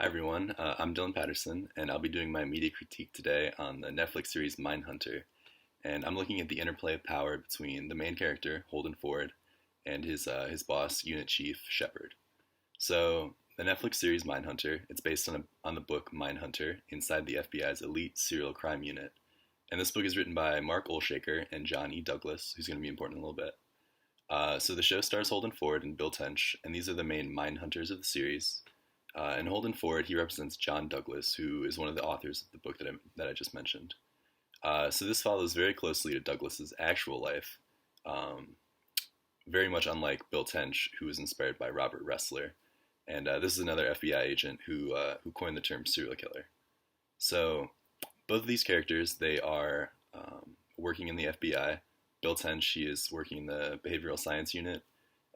Hi everyone, I'm Dylan Patterson, and I'll be doing my media critique today on the Netflix series Mindhunter. And I'm looking at the interplay of power between the main character, Holden Ford, and his boss, Unit Chief Shepard. So the Netflix series Mindhunter, it's based on the book Mindhunter inside the FBI's elite serial crime unit. And this book is written by Mark Olshaker and John E. Douglas, who's going to be important in a little bit. So the show stars Holden Ford and Bill Tench, and these are the main Mindhunters of the series. And Holden Ford, he represents John Douglas, who is one of the authors of the book that I just mentioned. So this follows very closely to Douglas's actual life, um, very much unlike Bill Tench, who was inspired by Robert Ressler. And this is another FBI agent who coined the term serial killer. So both of these characters, they are working in the FBI. Bill Tench, he is working in the behavioral science unit,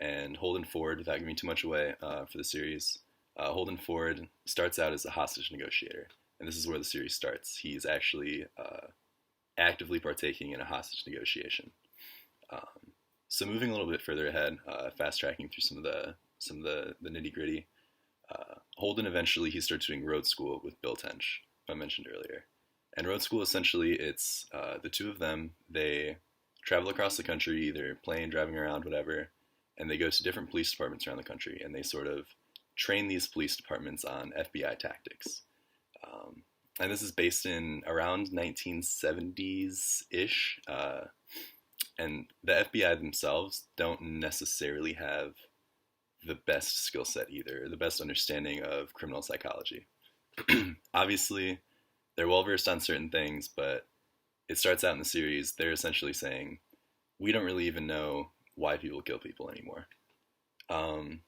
and Holden Ford, without giving too much away for the series, Holden Ford starts out as a hostage negotiator, and this is where the series starts. He's actually actively partaking in a hostage negotiation. Um, so moving a little bit further ahead, fast tracking through some of the nitty gritty. Holden eventually he starts doing road school with Bill Tench, who I mentioned earlier. And road school essentially it's the two of them. They travel across the country, either plane, driving around, whatever, and they go to different police departments around the country, and they sort of train these police departments on FBI tactics. Um, and this is based in around 1970s ish. And the FBI themselves don't necessarily have the best skill set either, the best understanding of criminal psychology. Obviously, they're well versed on certain things, but it starts out in the series, they're essentially saying, we don't really even know why people kill people anymore. Um,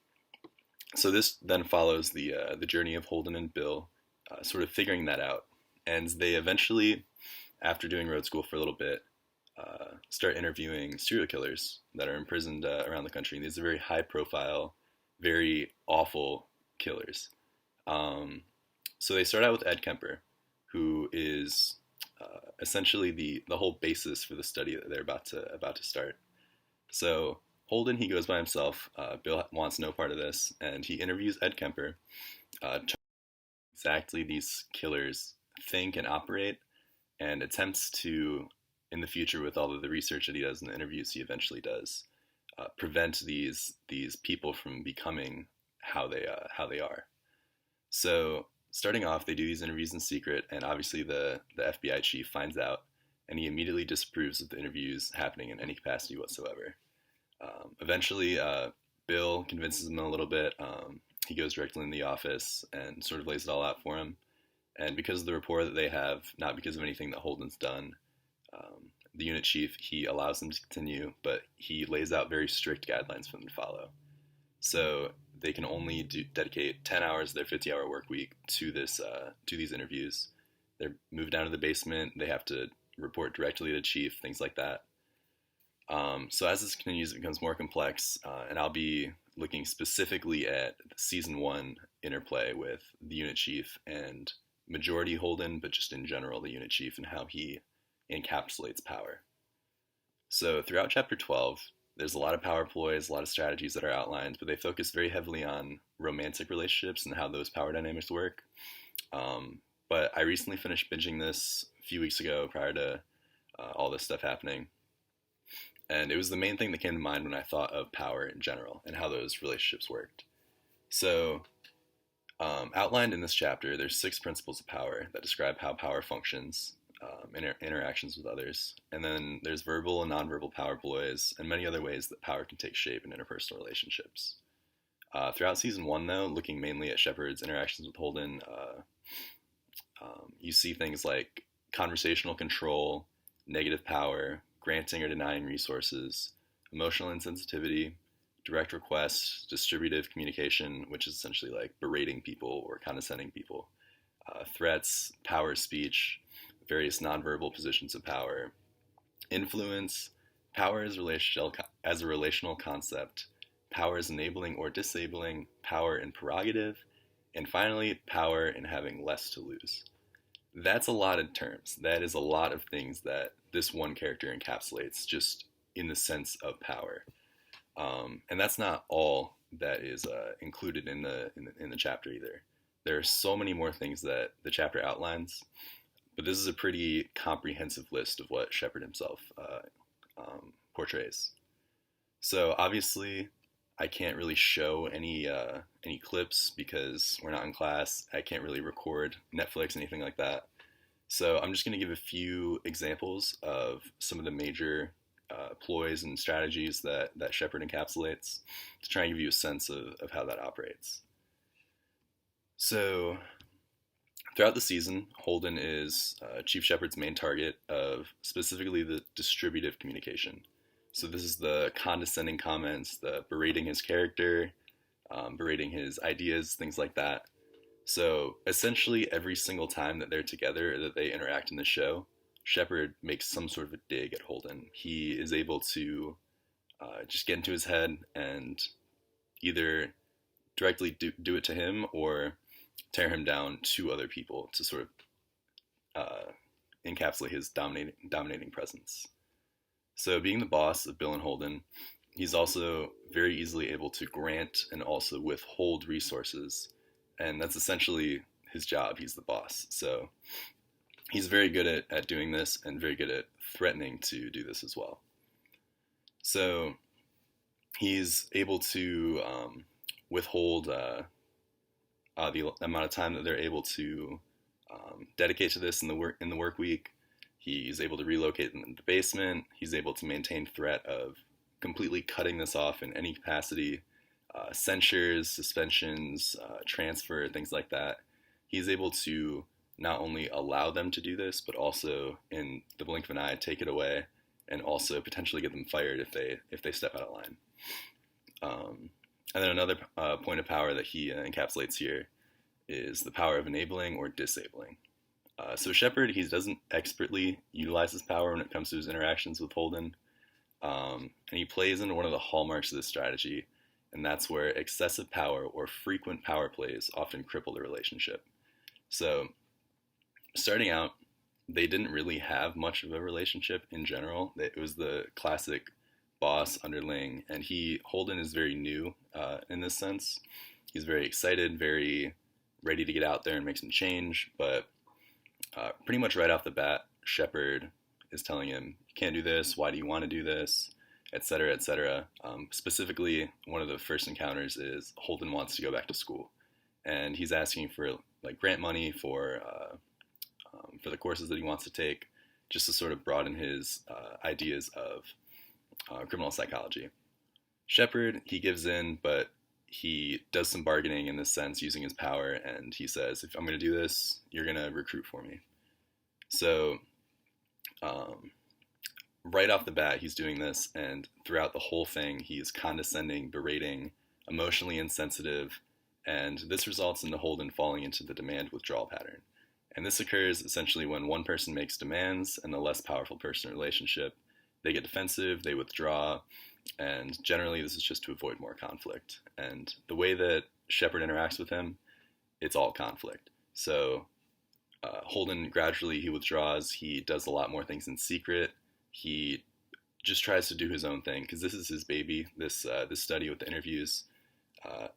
so this then follows the journey of Holden and Bill, sort of figuring that out, and they eventually, after doing road school for a little bit, start interviewing serial killers that are imprisoned around the country. And these are very high profile, very awful killers. Um, so they start out with Ed Kemper, who is essentially the whole basis for the study that they're about to start. So Holden he goes by himself. Bill wants no part of this, and he interviews Ed Kemper. Exactly these killers think and operate, and attempts to, in the future, with all of the research that he does and the interviews he eventually does, prevent these people from becoming how they are. So starting off, they do these interviews in secret, and obviously the FBI chief finds out, and he immediately disapproves of the interviews happening in any capacity whatsoever. Eventually, Bill convinces him a little bit. He goes directly in the office and sort of lays it all out for him. And because of the rapport that they have, not because of anything that Holden's done, the unit chief he allows them to continue, but he lays out very strict guidelines for them to follow. So they can only dedicate 10 hours of their 50-hour work week to these interviews. They're moved down to the basement. They have to report directly to chief, things like that. So as this continues, it becomes more complex, and I'll be looking specifically at the season one interplay with the unit chief and majority Holden, but just in general the unit chief and how he encapsulates power. So throughout chapter 12, there's a lot of power ploys, a lot of strategies that are outlined, but they focus very heavily on romantic relationships and how those power dynamics work. But I recently finished binging this a few weeks ago prior to all this stuff happening. And it was the main thing that came to mind when I thought of power in general and how those relationships worked. So, outlined in this chapter, there's 6 principles of power that describe how power functions, interactions with others. And then there's verbal and nonverbal power ploys, and many other ways that power can take shape in interpersonal relationships. Throughout season one, though, looking mainly at Shepard's interactions with Holden, you see things like conversational control, negative power, granting or denying resources, emotional insensitivity, direct requests, distributive communication, which is essentially like berating people or condescending people, threats, power speech, various nonverbal positions of power, influence, power as a relational concept, power as enabling or disabling, power in prerogative, and finally, power in having less to lose. That's a lot of terms. That is a lot of things that this one character encapsulates just in the sense of power. And that's not all that is included in the chapter either. there are so many more things that the chapter outlines, but this is a pretty comprehensive list of what Shepard himself portrays. So obviously, I can't really show any clips because we're not in class. I can't really record Netflix, anything like that. So I'm just going to give a few examples of some of the major ploys and strategies that Shepard encapsulates to try and give you a sense of how that operates. So throughout the season, Holden is Chief Shepard's main target of specifically the distributive communication. So this is the condescending comments, the berating his character, berating his ideas, things like that. So essentially, every single time that they're together, that they interact in the show, Shepard makes some sort of a dig at Holden. He is able to just get into his head and either directly do it to him or tear him down to other people to sort of encapsulate his dominating presence. So being the boss of Bill and Holden, he's also very easily able to grant and also withhold resources. And that's essentially his job. He's the boss. So he's very good at doing this and very good at threatening to do this as well. So he's able to withhold the amount of time that they're able to dedicate to this in the work week. He's able to relocate in the basement. He's able to maintain threat of completely cutting this off in any capacity, censures, suspensions, transfer, things like that. He's able to not only allow them to do this, but also, in the blink of an eye, take it away, and also potentially get them fired if they step out of line. And then another point of power that he encapsulates here is the power of enabling or disabling. So Shepard, he doesn't expertly utilize his power when it comes to his interactions with Holden, and he plays into one of the hallmarks of this strategy, and that's where excessive power or frequent power plays often cripple the relationship. So starting out, they didn't really have much of a relationship in general. It was the classic boss underling, and Holden is very new in this sense. He's very excited, very ready to get out there and make some change, but pretty much right off the bat, Shepard is telling him, you can't do this, why do you want to do this, etc., etc. Specifically, one of the first encounters is Holden wants to go back to school, and he's asking for like grant money for the courses that he wants to take, just to sort of broaden his ideas of criminal psychology. Shepard, he gives in, but he does some bargaining in this sense using his power, and he says, if I'm going to do this, you're going to recruit for me. So right off the bat, he's doing this, and throughout the whole thing, he's condescending, berating, emotionally insensitive, and this results in the Holden falling into the demand withdrawal pattern. And this occurs essentially when one person makes demands and the less powerful person in a relationship, they get defensive, they withdraw, and generally this is just to avoid more conflict. And the way that Shepard interacts with him, it's all conflict. So Holden gradually, he withdraws, he does a lot more things in secret, he just tries to do his own thing, because this is his baby, this study with the interviews.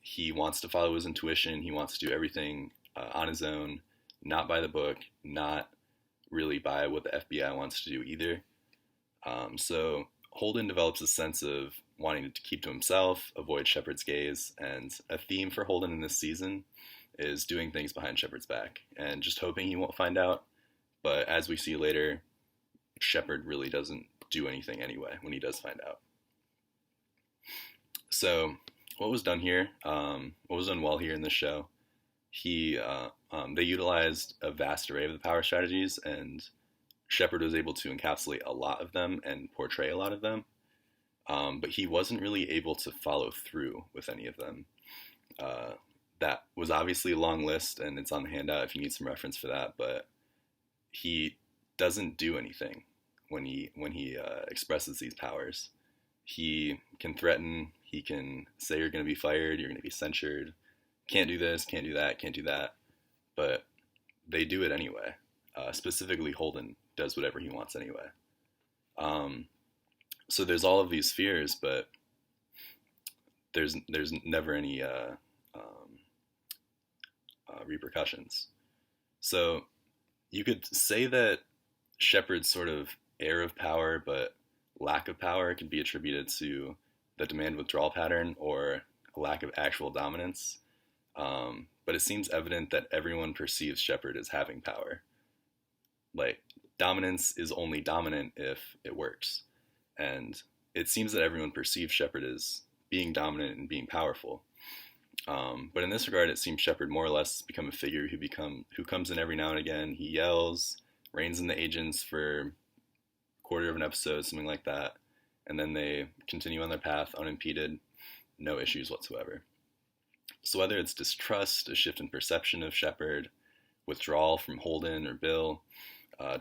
He wants to follow his intuition, he wants to do everything on his own, not by the book, not really by what the FBI wants to do either. So Holden develops a sense of wanting to keep to himself, avoid Shepard's gaze, and a theme for Holden in this season is doing things behind Shepard's back and just hoping he won't find out. But as we see later, Shepard really doesn't do anything anyway when he does find out. So what was done here, what was done well here in this show, they utilized a vast array of the power strategies, and Shepard was able to encapsulate a lot of them and portray a lot of them, but he wasn't really able to follow through with any of them. That was obviously a long list, and it's on the handout if you need some reference for that, but he doesn't do anything when he expresses these powers. He can threaten, he can say you're going to be fired, you're going to be censured, can't do this, can't do that, can't do that, but they do it anyway. Specifically, Holden does whatever he wants anyway. So there's all of these fears, but there's never any repercussions. So you could say that Shepard's sort of air of power, but lack of power, can be attributed to the demand withdrawal pattern or a lack of actual dominance. But it seems evident that everyone perceives Shepard as having power. Like, dominance is only dominant if it works. And it seems that everyone perceives Shepard as being dominant and being powerful. But in this regard, it seems Shepard more or less become a figure who comes in every now and again. He yells, reins in the agents for a quarter of an episode, something like that, and then they continue on their path unimpeded, no issues whatsoever. So whether it's distrust, a shift in perception of Shepard, withdrawal from Holden or Bill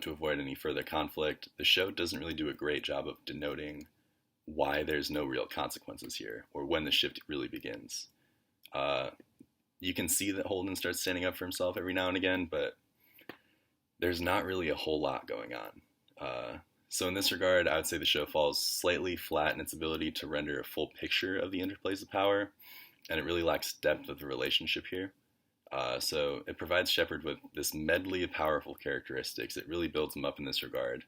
to avoid any further conflict, the show doesn't really do a great job of denoting why there's no real consequences here, or when the shift really begins. You can see that Holden starts standing up for himself every now and again, but there's not really a whole lot going on. So in this regard, I would say the show falls slightly flat in its ability to render a full picture of the interplays of power, and it really lacks depth of the relationship here. So it provides Shepard with this medley of powerful characteristics. It really builds him up in this regard.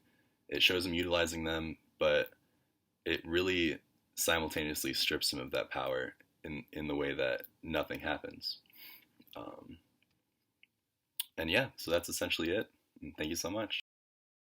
It shows him utilizing them, but it really simultaneously strips him of that power in the way that nothing happens. And yeah, so that's essentially it. And thank you so much.